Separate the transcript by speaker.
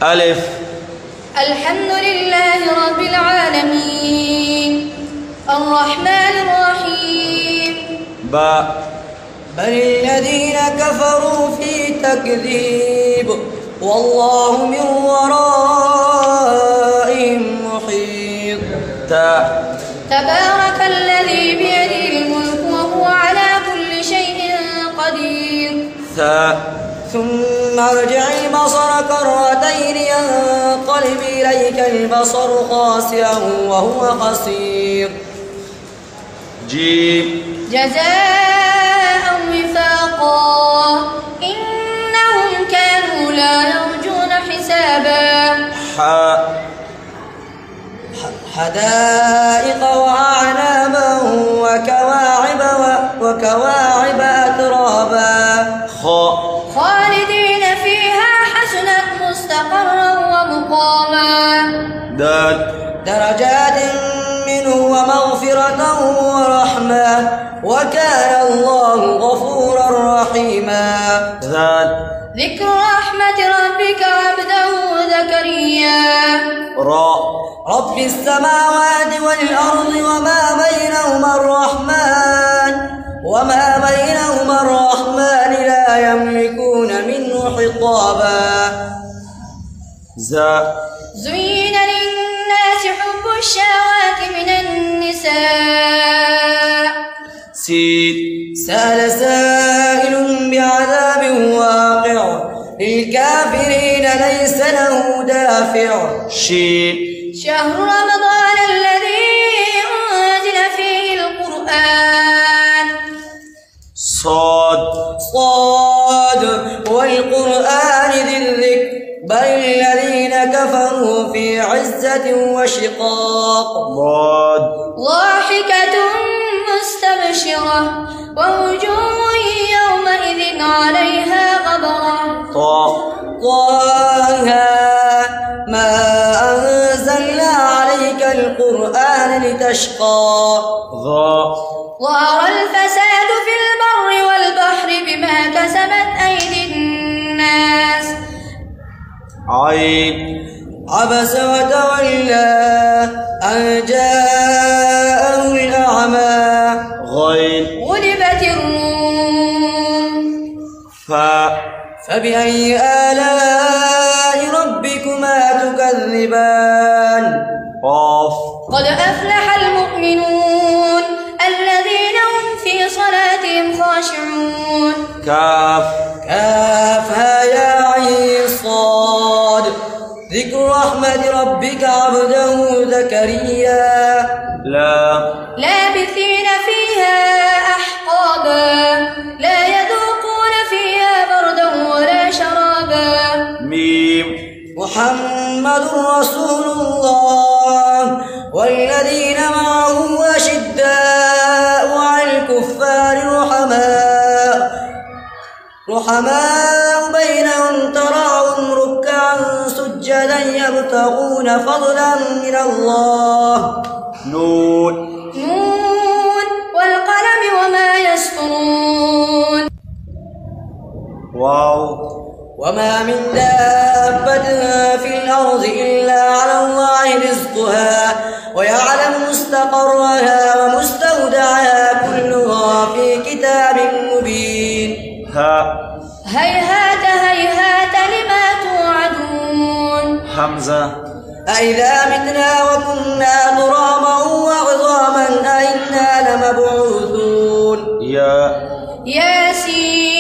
Speaker 1: ألف.
Speaker 2: الحمد لله رب العالمين الرحمن الرحيم.
Speaker 1: باء.
Speaker 3: بل الذين كفروا في تكذيب والله من ورائهم محيط.
Speaker 1: تاء.
Speaker 2: تبارك الذي بيده الملك وهو على كل شيء قدير.
Speaker 1: ثاء.
Speaker 3: ثم ارجع البصر كرتين ينقلب إليك البصر خاسئا وهو حسير.
Speaker 1: جيم.
Speaker 2: جزاء وفاقا إنهم كانوا لا يرجون حسابا.
Speaker 1: حاء.
Speaker 3: حدائق وأعنابا وكواعب أترابا.
Speaker 1: خاء.
Speaker 2: خالدين فيها حسنت مستقرا ومقاما.
Speaker 1: دال.
Speaker 3: درجات منه ومغفرة ورحمة وكان الله غفورا رحيما.
Speaker 1: ذال.
Speaker 2: ذكر رحمة ربك عبده زكريا.
Speaker 1: راء.
Speaker 3: رب السماوات والأرض وما بينهما الرحمن لا يملكون منه خطابا.
Speaker 1: زاء.
Speaker 2: زين للناس حب الشهوات من النساء.
Speaker 1: سين.
Speaker 3: سأل سائل بعذاب واقع للكافرين ليس له دافع.
Speaker 1: شين.
Speaker 2: شهر رمضان الذي أنزل فيه القرآن.
Speaker 1: صاد.
Speaker 3: والقرآن ذي الذكر بل الذين كفروا في عزة وشقاق.
Speaker 1: ضاد.
Speaker 2: ضاحكة مستبشرة ووجوه يومئذ عليها غبرة.
Speaker 1: طاء.
Speaker 3: طه ما أنزلنا عليك القرآن لتشقى.
Speaker 1: ظاء.
Speaker 2: ظهر الفساد في البر والبحر بما كسبت أيدي الناس.
Speaker 1: عين.
Speaker 3: عبس وتولى أن جاءه الأعمى.
Speaker 1: غين.
Speaker 2: غلبت الروم.
Speaker 1: فاء.
Speaker 3: فبأي آلاء ربكما تكذبان.
Speaker 1: قاف.
Speaker 2: قد أفلح المؤمنون الذين هم في صلاتهم خاشعون.
Speaker 1: كاف.
Speaker 3: كافها يا عين صاد. ذكر رحمة ربك عبده زكريا.
Speaker 1: لام.
Speaker 2: لابثين فيها أحقابا لا يذوقون فيها بردا ولا شرابا.
Speaker 1: ميم.
Speaker 3: محمد رسول الله والذين معه أشداء على الكفار رحماء بينهم تراهم ركعا سجدا يبتغون فضلا من الله.
Speaker 1: نون.
Speaker 2: والقلم وما يسطرون.
Speaker 1: واو.
Speaker 3: وما من دابة في الأرض إلا على الله رزقها ويعلم مستقرها ومستودعها كلها في كتاب مبين.
Speaker 2: هيهات هيهات لما توعدون.
Speaker 1: حمزة.
Speaker 3: أإذا متنا وكنا ترابا وعظاما أإنا لمبعوثون.
Speaker 1: ياسين.